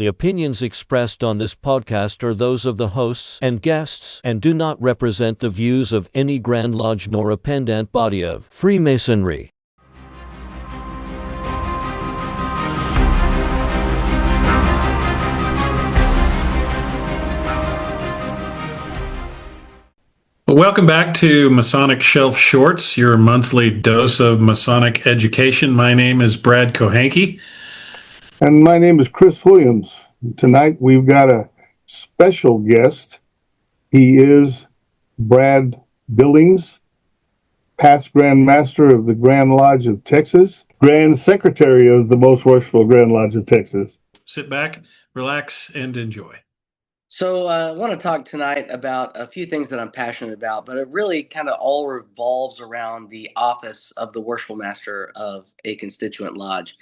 The opinions expressed on this podcast are those of the hosts and guests and do not represent the views of any Grand Lodge nor a pendant body of Freemasonry. Welcome back to Masonic Shelf Shorts, your monthly dose of Masonic education. My name is Brad Kohanke. And my name is Chris Williams. Tonight we've got a special guest. He is Brad Billings, past Grand Master of the Grand Lodge of Texas, Grand Secretary of the Most Worshipful Grand Lodge of Texas. Sit back, relax, and enjoy. So I want to talk tonight about a few things that I'm passionate about, but it really kind of all revolves around the office of the Worshipful Master of a constituent lodge.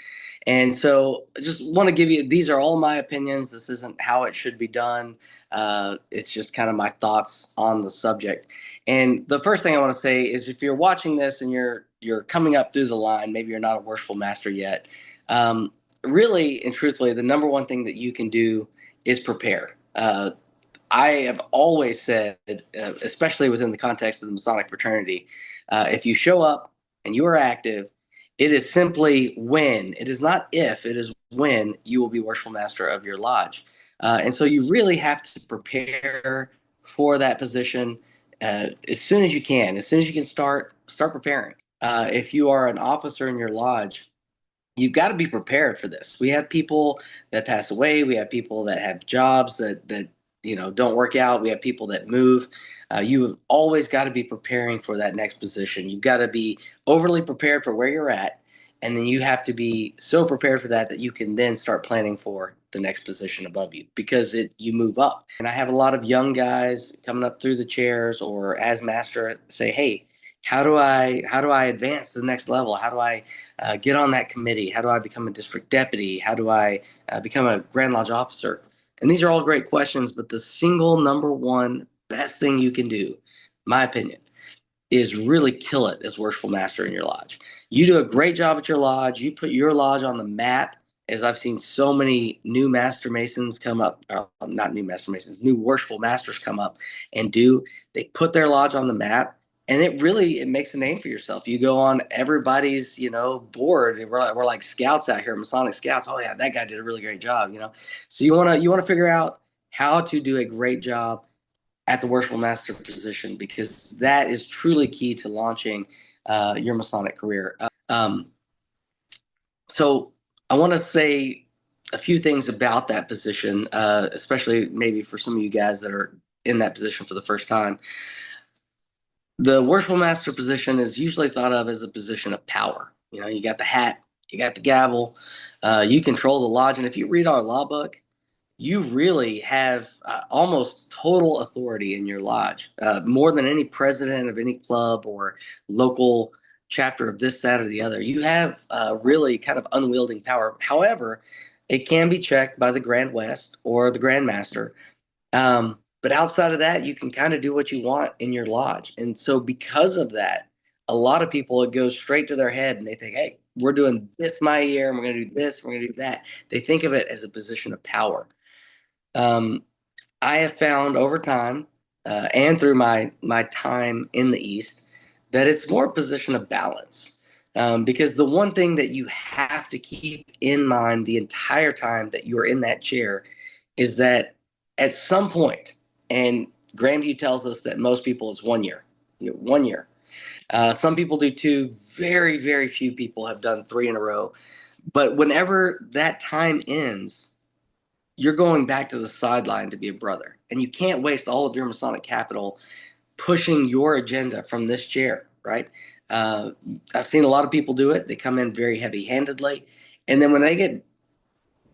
And so I just want to give you, these are all my opinions. This isn't how it should be done. It's just kind of my thoughts on the subject. And the first thing I want to say is if you're watching this and you're coming up through the line, maybe you're not a Worshipful Master yet, really and truthfully, the number one thing that you can do is prepare. I have always said, especially within the context of the Masonic fraternity, if you show up and you are active, it is simply when, it is not if, it is when you will be Worshipful Master of your lodge. And so you really have to prepare for that position as soon as you can. As soon as you can start preparing. If you are an officer in your lodge, you've got to be prepared for this. We have people that pass away. We have people that have jobs that don't work out. We have people that move. You have always got to be preparing for that next position. You've got to be overly prepared for where you're at, and then you have to be so prepared for that you can then start planning for the next position above you because you move up. And I have a lot of young guys coming up through the chairs or as master say, hey, how do I advance to the next level? How do I get on that committee? How do I become a district deputy? How do I become a Grand Lodge officer? And these are all great questions, but the single number one best thing you can do, my opinion, is really kill it as Worshipful Master in your lodge. You do a great job at your lodge. You put your lodge on the map, as I've seen so many new Master Masons come up, not new Master Masons, new Worshipful Masters come up and do. They put their lodge on the map. And it makes a name for yourself. You go on everybody's, board. We're like scouts out here, Masonic scouts. Oh yeah, that guy did a really great job, So you want to figure out how to do a great job at the Worshipful Master position because that is truly key to launching your Masonic career. So I want to say a few things about that position, especially maybe for some of you guys that are in that position for the first time. The Worshipful Master position is usually thought of as a position of power. You got the hat, you got the gavel, you control the lodge. And if you read our law book, you really have almost total authority in your lodge, more than any president of any club or local chapter of this, that, or the other. You have really kind of unwielding power. However, it can be checked by the Grand West or the Grand Master. But outside of that, you can kind of do what you want in your lodge. And so because of that, a lot of people, it goes straight to their head and they think, hey, we're doing this my year and we're going to do this, we're going to do that. They think of it as a position of power. I have found over time and through my time in the East that it's more a position of balance. Because the one thing that you have to keep in mind the entire time that you're in that chair is that at some point, and Grandview tells us that most people is 1 year. 1 year. Some people do 2. Very, very few people have done 3 in a row. But whenever that time ends, you're going back to the sideline to be a brother. And you can't waste all of your Masonic capital pushing your agenda from this chair, right? I've seen a lot of people do it. They come in very heavy-handedly. And then when they get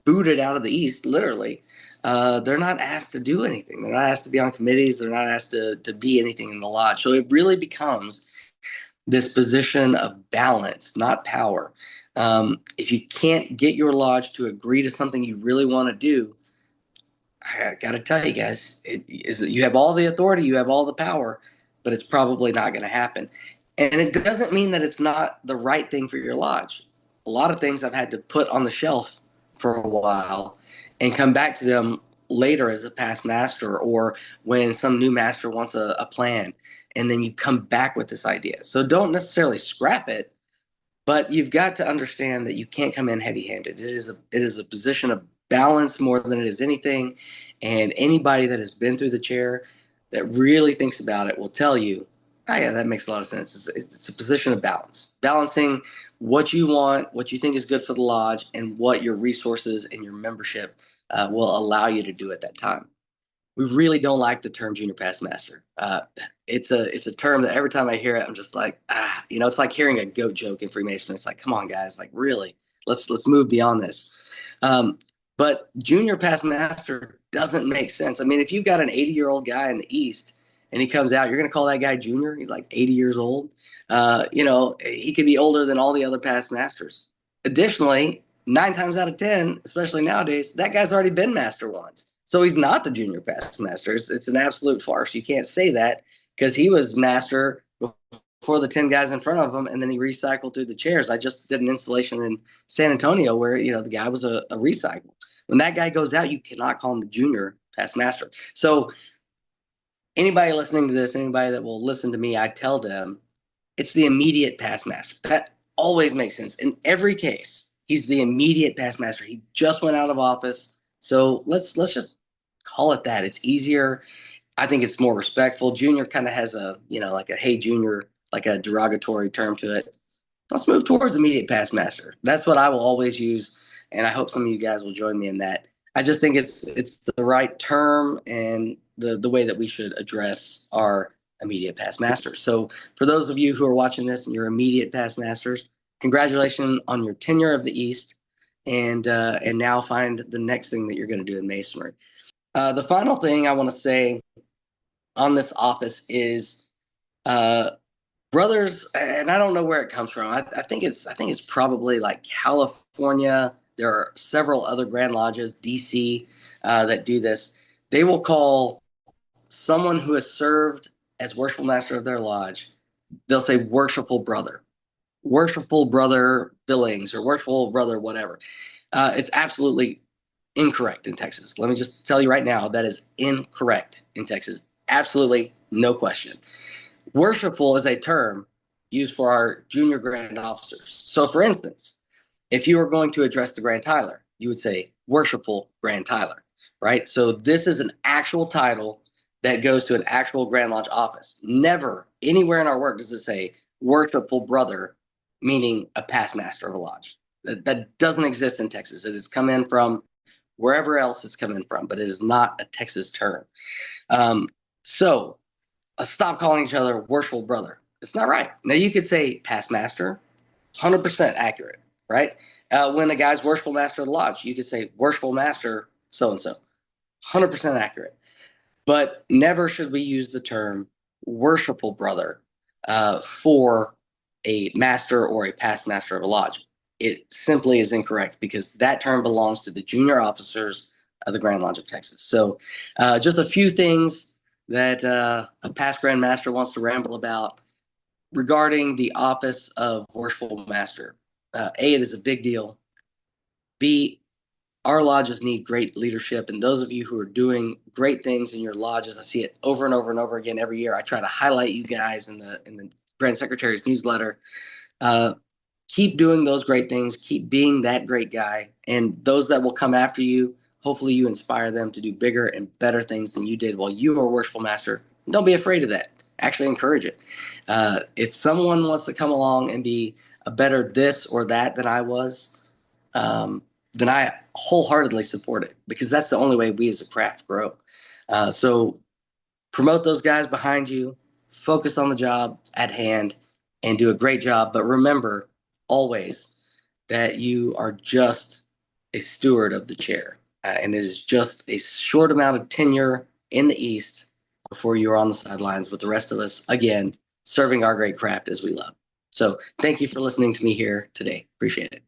booted out of the East, literally, they're not asked to do anything. They're not asked to be on committees. They're not asked to be anything in the lodge. So it really becomes this position of balance, not power. If you can't get your lodge to agree to something you really want to do, I got to tell you guys, you have all the authority, you have all the power, but it's probably not going to happen. And it doesn't mean that it's not the right thing for your lodge. A lot of things I've had to put on the shelf for a while and come back to them later as a past master, or when some new master wants a plan, and then you come back with this idea. So don't necessarily scrap it, but you've got to understand that you can't come in heavy-handed. It is a position of balance more than it is anything. And anybody that has been through the chair that really thinks about it will tell you, oh yeah, that makes a lot of sense. It's a position of balance, balancing what you want, what you think is good for the lodge, and what your resources and your membership will allow you to do at that time. We really don't like the term junior past master. It's a term that every time I hear it, I'm just like, it's like hearing a goat joke in Freemasonry. It's like, come on, guys, like really, let's move beyond this. But junior past master doesn't make sense. I mean, if you've got an 80-year-old guy in the East and he comes out, you're going to call that guy junior? He's like 80 years old. He could be older than all the other past masters. Additionally, 9 times out of 10, especially nowadays, that guy's already been master once. So he's not the junior past master. It's an absolute farce. You can't say that because he was master before the 10 guys in front of him, and then he recycled through the chairs. I just did an installation in San Antonio where, the guy was a recycle. When that guy goes out, you cannot call him the junior past master. So anybody listening to this, anybody that will listen to me, I tell them it's the immediate past master. That always makes sense. In every case, he's the immediate past master. He just went out of office. So let's just call it that. It's easier. I think it's more respectful. Junior kind of has like a hey junior, like a derogatory term to it. Let's move towards immediate past master. That's what I will always use, and I hope some of you guys will join me in that. I just think it's the right term and the way that we should address our immediate past masters. So for those of you who are watching this and you're immediate past masters, congratulations on your tenure of the East, and now find the next thing that you're going to do in Masonry. The final thing I want to say on this office is brothers, and I don't know where it comes from. I think it's probably like California. There are several other Grand Lodges, DC, that do this. They will call someone who has served as Worshipful Master of their lodge, they'll say Worshipful Brother. Worshipful Brother Billings or Worshipful Brother whatever. It's absolutely incorrect in Texas. Let me just tell you right now, that is incorrect in Texas. Absolutely no question. Worshipful is a term used for our junior grand officers. So for instance, if you were going to address the Grand Tyler, you would say Worshipful Grand Tyler, right? So this is an actual title that goes to an actual Grand Lodge office. Never anywhere in our work does it say Worshipful Brother, meaning a past master of a lodge. That doesn't exist in Texas. It has come in from wherever else it's come in from, but it is not a Texas term. So stop calling each other Worshipful Brother. It's not right. Now you could say past master, 100% accurate, right? When a guy's Worshipful Master of the lodge, you could say Worshipful Master so-and-so, 100% accurate. But never should we use the term Worshipful Brother for a master or a past master of a lodge. It simply is incorrect because that term belongs to the junior officers of the Grand Lodge of Texas. So just a few things that a past Grand Master wants to ramble about regarding the office of Worshipful Master. A, it is a big deal. B, our lodges need great leadership, and those of you who are doing great things in your lodges, I see it over and over and over again every year. I try to highlight you guys in the Grand Secretary's newsletter. Keep doing those great things. Keep being that great guy, and those that will come after you, hopefully you inspire them to do bigger and better things than you did while you were Worshipful Master. Don't be afraid of that. Actually encourage it. If someone wants to come along and be a better this or that than I was, then I wholeheartedly support it because that's the only way we as a craft grow. So promote those guys behind you, focus on the job at hand, and do a great job. But remember always that you are just a steward of the chair. And it is just a short amount of tenure in the East before you're on the sidelines with the rest of us, again, serving our great craft as we love. So thank you for listening to me here today. Appreciate it.